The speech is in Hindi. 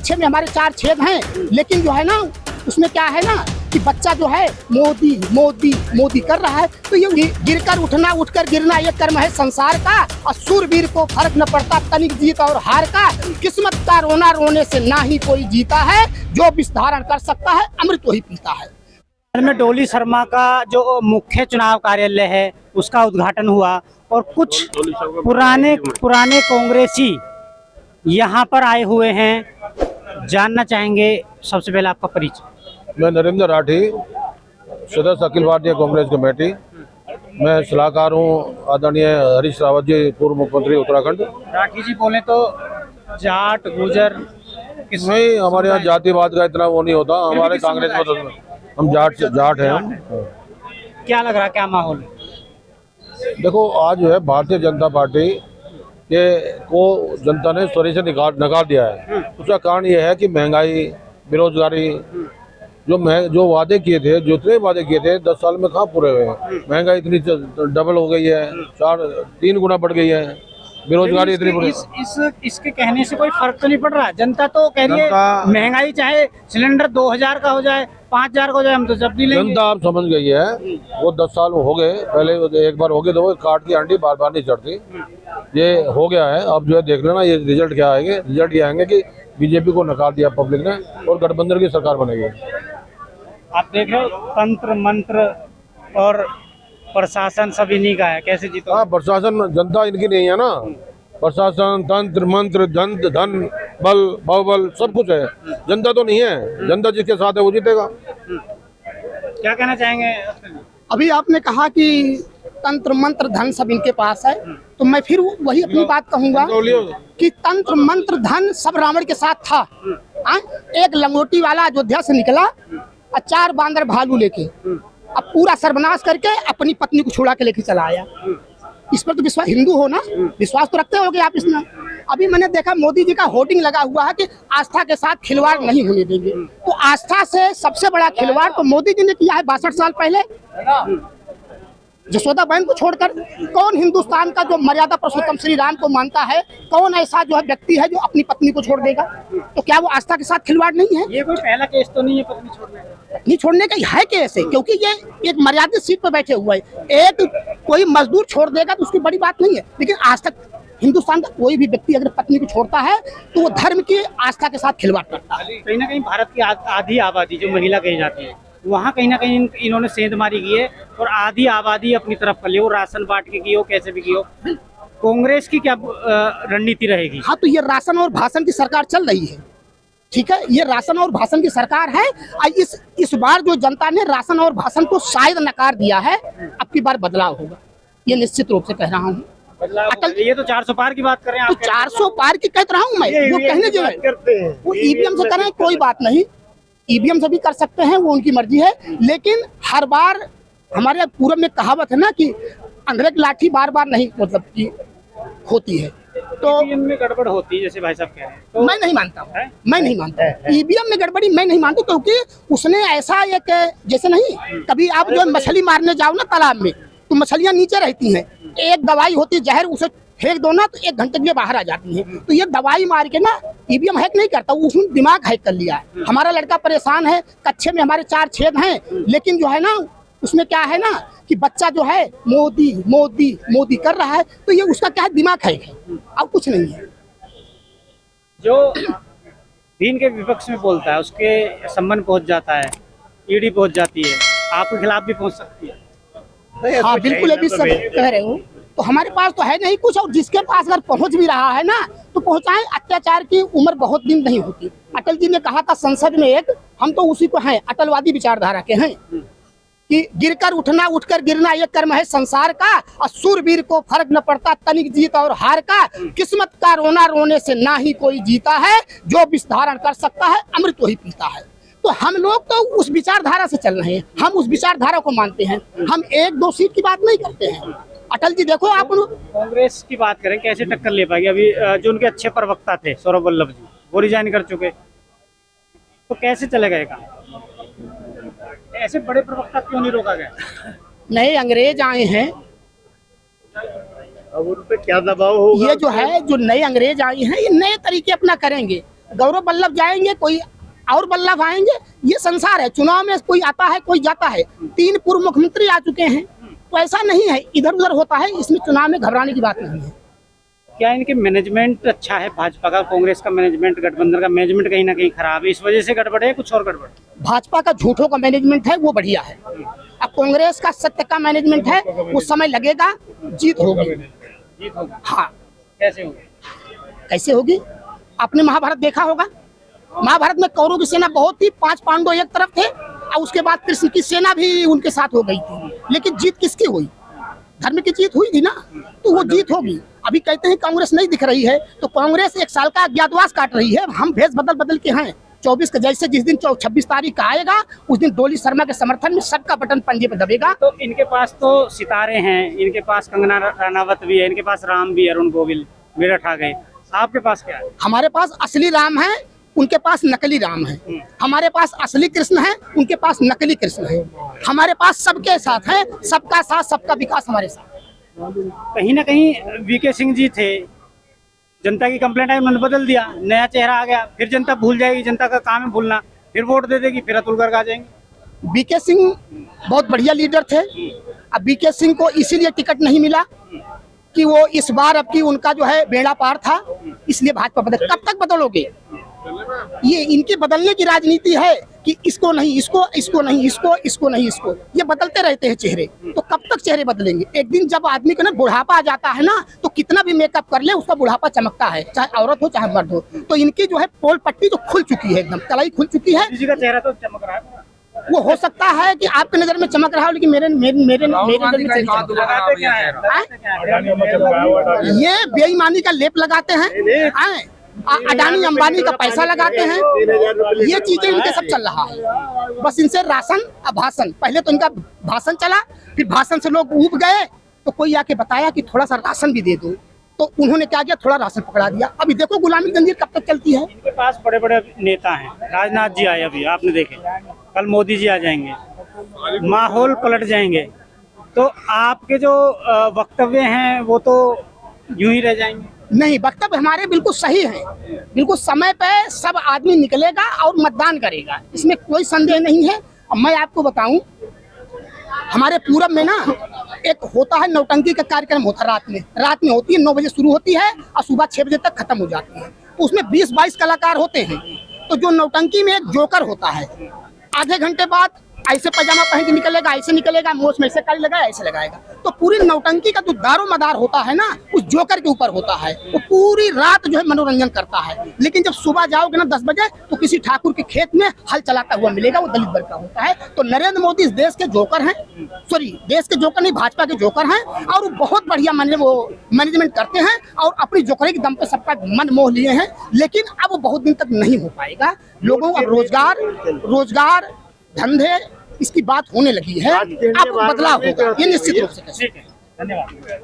कच्चे में हमारे 4 छेद हैं, लेकिन जो है ना उसमें क्या है ना कि बच्चा जो है मोदी मोदी मोदी कर रहा है। तो ये गिरकर उठना उठकर गिरना ये कर्म है संसार का, और सूरवीर को फर्क न पड़ता तनिक जीत और हार का। किस्मत का रोना रोने से ना ही कोई जीता है, जो विष धारण कर सकता है अमृत वही पीता है। में डोली शर्मा का जो मुख्य चुनाव कार्यालय है उसका उद्घाटन हुआ और कुछ पुराने कांग्रेसी यहाँ पर आए हुए हैं। जानना चाहेंगे सबसे पहले आपका परिचय। मैं नरेंद्र राठी, सदस्य अखिल भारतीय कांग्रेस कमेटी। मैं सलाहकार हूँ आदरणीय हरीश रावत जी, पूर्व मुख्यमंत्री उत्तराखंड। राठी जी बोले तो जाट गुजर नहीं, हमारे यहाँ जातिवाद का इतना वो नहीं होता। हमारे कांग्रेस में तो हम जाट हैं। क्या लग रहा है, क्या माहौल है? देखो, आज जो है भारतीय जनता पार्टी के को जनता ने स्वरे से नकार दिया है। उसका कारण ये है कि महंगाई, बेरोजगारी, जो वादे किए थे, जो इतने वादे किए थे 10 साल में कहाँ पूरे हुए हैं। महंगाई इतनी डबल हो गई है, 3 गुना बढ़ गई है। बेरोजगारी इतनी बढ़ी। इसके कहने से कोई फर्क तो नहीं पड़ रहा। जनता तो कह रही है महंगाई चाहे सिलेंडर 2000 का हो जाए, 5000 का हो जाए, हम तो जब नहीं लेंगे। जनता आप समझ गई है। वो 10 साल हो गए, पहले एक बार हो गए तो वो काट की आंटी बार बार नहीं चढ़ती। ये हो गया है। अब जो है देख लेना ये रिजल्ट क्या आएंगे। रिजल्ट ये आएंगे कि बीजेपी को नकार दिया पब्लिक ने और गठबंधन की सरकार बनेगी। आप देख रहे हो तंत्र मंत्र और प्रशासन सब इन्हीं का है, कैसे जीतो? हाँ, प्रशासन जनता इनकी नहीं है ना। प्रशासन, तंत्र मंत्र, धन बल बाहुबल सब कुछ है, जनता तो नहीं है। जनता जिसके साथ है वो जीतेगा। क्या कहना चाहेंगे? अभी आपने कहा कि तंत्र मंत्र धन सब इनके पास है, तो मैं फिर वही अपनी बात कहूंगा कि तंत्र मंत्र धन सब रावण के साथ था। एक लंगोटी वाला अयोध्या से निकला और 4 बांदर भालू लेके अब पूरा सर्वनाश करके अपनी पत्नी को छुड़ा के लेके चला आया। इस पर तो विश्वास, हिंदू हो ना, विश्वास तो रखते होगे आप इसमें। अभी मैंने देखा मोदी जी का होर्डिंग लगा हुआ है कि आस्था के साथ खिलवाड़ नहीं होने देंगे। तो आस्था से सबसे बड़ा खिलवाड़ तो मोदी जी ने किया है 62 साल पहले। जसोदा बहन को छोड़कर कौन हिंदुस्तान का जो मर्यादा पुरुषोत्तम श्री राम को मानता है, कौन ऐसा जो है व्यक्ति है जो अपनी पत्नी को छोड़ देगा? तो क्या वो आस्था के साथ खिलवाड़ नहीं है? ये कोई पहला केस तो नहीं है पत्नी छोड़ने का? पत्नी छोड़ने का है कैसे? क्योंकि ये एक मर्यादित सीट पर बैठे हुए है। एक कोई मजदूर छोड़ देगा तो उसकी बड़ी बात नहीं है, लेकिन आज तक हिंदुस्तान का कोई भी व्यक्ति अगर पत्नी को छोड़ता है तो वो धर्म की आस्था के साथ खिलवाड़ करता है। कहीं ना कहीं भारत की आधी आबादी जो महिला कही जाती है, वहाँ कहीं ना कहीं इन्होंने सेंधमारी की है और आधी आबादी अपनी तरफ कर ली हो, राशन बांट के की हो, कैसे भी की हो। कांग्रेस की क्या रणनीति रहेगी? हाँ, तो ये राशन और भाषण की सरकार चल रही है। ठीक है, ये राशन और भाषण की सरकार है। इस बार जो जनता ने राशन और भाषण को शायद नकार दिया है, अब की बार बदलाव होगा, ये निश्चित रूप से कह रहा हूँ। अटल, ये तो 400 पार की बात कर रहे हैं। तो 400 पार की कह रहा हूँ मैं, वो कहने जो है वो ईवीएम से करें कोई बात नहीं, ईवीएम से भी कर सकते हैं, वो उनकी मर्जी है। लेकिन हर बार हमारे पूर्व में कहावत है ना कि अंधेरे की लाठी बार बार नहीं मतलब कि होती है। तो ईवीएम में गड़बड़ होती है जैसे भाई साहब कह रहे हैं, तो मैं नहीं मानता हूँ। मैं नहीं मानता ईवीएम में गड़बड़ी मैं नहीं मानता, क्योंकि उसने ऐसा एक जैसे नहीं, कभी आप जो मछली मारने जाओ ना तालाब में तो मछलियाँ नीचे रहती हैं, एक दवाई होती है जहर, उसे फेंक दो ना तो 1 घंटे के लिए बाहर आ जाती है। तो ये दवाई मार के ना ईवीएम हैक नहीं करता, उसने दिमाग हैक कर लिया है। हमारा लड़का परेशान है, कच्चे में हमारे 4 छेद हैं, लेकिन जो है ना उसमें क्या है ना कि बच्चा जो है मोदी मोदी मोदी कर रहा है। तो ये उसका क्या है, दिमाग हैक है, अब कुछ नहीं है। जो दीन के विपक्ष में बोलता है उसके संबंध पहुंच जाता है, ईडी पहुंच जाती है, आपके खिलाफ भी पहुंच सकती है। हाँ बिल्कुल, अभी सब कह रहे हो। तो हमारे पास तो है नहीं कुछ, और जिसके पास अगर पहुंच भी रहा है ना तो पहुंचाए। अत्याचार की उम्र बहुत दिन नहीं होती। अटल जी ने कहा था संसद में एक, हम तो उसी को हैं, अटलवादी विचारधारा के हैं कि गिरकर उठना उठकर गिरना ये कर्म है संसार का, और सूरवीर को फर्क न पड़ता तनिक जीत और हार का। किस्मत का रोना रोने से ना ही कोई जीता है, जो विष धारण कर सकता है अमृत वही पीता है। तो हम लोग तो उस विचारधारा से चल रहे हैं, हम उस विचारधारा को मानते हैं। हम 1-2 सीट की बात नहीं करते हैं। अटल जी देखो, आप कांग्रेस की बात करें, कैसे टक्कर ले पाएगी? अभी जो उनके अच्छे प्रवक्ता थे सौरभ वल्लभ जी, वो रिजाइन कर चुके, तो कैसे चलेगा ये काम? ऐसे बड़े प्रवक्ता क्यों नहीं रोका गया? नए अंग्रेज आए हैं, अब उन पे क्या दबाव होगा? ये जो है जो नए अंग्रेज आए हैं ये नए तरीके अपना करेंगे। गौरव वल्लभ जाएंगे, कोई और वल्लभ आएंगे, ये संसार है। चुनाव में कोई आता है, कोई जाता है। 3 पूर्व मुख्यमंत्री आ चुके हैं, तो ऐसा नहीं है, इधर उधर होता है। इसमें चुनाव में घबराने की बात नहीं है। क्या इनके मैनेजमेंट अच्छा है? भाजपा का, कांग्रेस का मैनेजमेंट, गठबंधन का मैनेजमेंट कहीं ना कहीं खराब है, इस वजह से गड़बड़ है, कुछ और गड़बड़? भाजपा का झूठों का मैनेजमेंट है, वो बढ़िया है। अब कांग्रेस का सत्य का मैनेजमेंट है, वो समय लगेगा, जीत होगी। जीत होगी? हाँ। कैसे होगी? कैसे होगी? आपने महाभारत देखा होगा। महाभारत में कौरवों की सेना बहुत थी, 5 पांडव एक तरफ थे, और उसके बाद कृष्ण की सेना भी उनके साथ हो गई थी। लेकिन जीत किसकी हुई? धर्म की जीत हुई थी ना, तो वो जीत होगी। अभी कहते हैं कांग्रेस नहीं दिख रही है, तो कांग्रेस 1 साल का अज्ञातवास काट रही है। हम भेष बदल बदल के हैं। 24 का जैसे जिस दिन 26 तारीख का आएगा, उस दिन डोली शर्मा के समर्थन में सबका बटन पंजे पे दबेगा। तो इनके पास तो सितारे हैं, इनके पास कंगना रनावत भी है, इनके पास राम भी, अरुण गोविल, मेरठ आ गए। आपके पास क्या है? हमारे पास असली राम है, उनके पास नकली राम है। हमारे पास असली कृष्ण है, उनके पास नकली कृष्ण है। हमारे पास सबके साथ है, सबका साथ, सबका विकास हमारे साथ। कहीं ना कहीं वीके सिंह जी थे, जनता की कंप्लेंट आई, उन्होंने बदल दिया, नया चेहरा आ गया, फिर जनता भूल जाएगी। जनता का काम है भूलना, फिर वोट दे देगी, फिर अतुल गर्ग आ जाएंगे। वीके सिंह बहुत बढ़िया लीडर थे। अब वीके सिंह को इसीलिए टिकट नहीं मिला कि वो इस बार अब की उनका जो है बेड़ा पार था, इसलिए भाजपा बदल। कब तक बदलोगे? ये इनकी बदलने की राजनीति है कि इसको नहीं, इसको, इसको नहीं, इसको, इसको नहीं, इसको। ये बदलते रहते हैं चेहरे। तो कब तक चेहरे बदलेंगे? एक दिन जब आदमी को ना बुढ़ापा आ जाता है ना, तो कितना भी मेकअप कर ले, उसका बुढ़ापा चमकता है, चाहे औरत हो चाहे मर्द हो। तो इनकी जो है पोल पट्टी तो खुल चुकी है, एकदम कलाई खुल चुकी है। किसी का चेहरा तो चमक रहा है। वो हो सकता है कि आपकी नजर में चमक रहा हो, लेकिन मेरे नजर में नहीं चमक रहा है। ये बेईमानी का लेप लगाते हैं, अडानी अंबानी का पैसा लगाते हैं, ये चीजें इनके सब चल रहा है। बस इनसे राशन और भाषण, पहले तो इनका भाषण चला, फिर भाषण से लोग ऊब गए, तो कोई आके बताया कि थोड़ा सा राशन भी दे दो, तो उन्होंने क्या किया, थोड़ा राशन पकड़ा दिया। अभी देखो गुलामी की जंजीर कब तक चलती है। इनके पास बड़े बड़े नेता हैं, राजनाथ जी आए अभी, आपने देखे, कल मोदी जी आ जाएंगे, माहौल पलट जाएंगे। तो आपके जो वक्तव्य हैं वो तो यूं ही रह जाएंगे। नहीं, वक्तव्य हमारे बिल्कुल सही है। बिल्कुल समय पे सब आदमी निकलेगा और मतदान करेगा, इसमें कोई संदेह नहीं है। और मैं आपको बताऊं, हमारे पूरब में ना एक होता है नौटंकी का कार्यक्रम, होता है रात में होती है, 9 बजे शुरू होती है और सुबह 6 बजे तक खत्म हो जाती है। तो उसमें 20-22 कलाकार होते हैं। तो जो नौटंकी में एक जोकर होता है, आधे घंटे बाद ऐसे पजामा पहन के निकलेगा, ऐसे निकलेगा, मोछ में ऐसे काली लगाएगा, ऐसे लगाएगा। तो पूरी नौटंकी का जो दारो मदार होता है ना, उस जोकर के ऊपर होता है। वो पूरी रात जो है मनोरंजन करता है। लेकिन जब सुबह जाओगे ना 10 बजे, तो किसी ठाकुर के खेत में हल चलाता हुआ मिलेगा, वो दलित वर्ग का होता है। तो नरेंद्र मोदी इस देश के जोकर हैं, सॉरी देश के जोकर नहीं, भाजपा के जोकर हैं। और वो बहुत बढ़िया मैनेजमेंट करते हैं और अपनी जोकरी के दम पे सबका मन मोह लिए हैं। लेकिन अब वो बहुत दिन तक नहीं हो पाएगा। लोगों को रोजगार धंधे, इसकी बात होने लगी है। अब बदलाव होगा, ये निश्चित रूप से। ठीक है, धन्यवाद।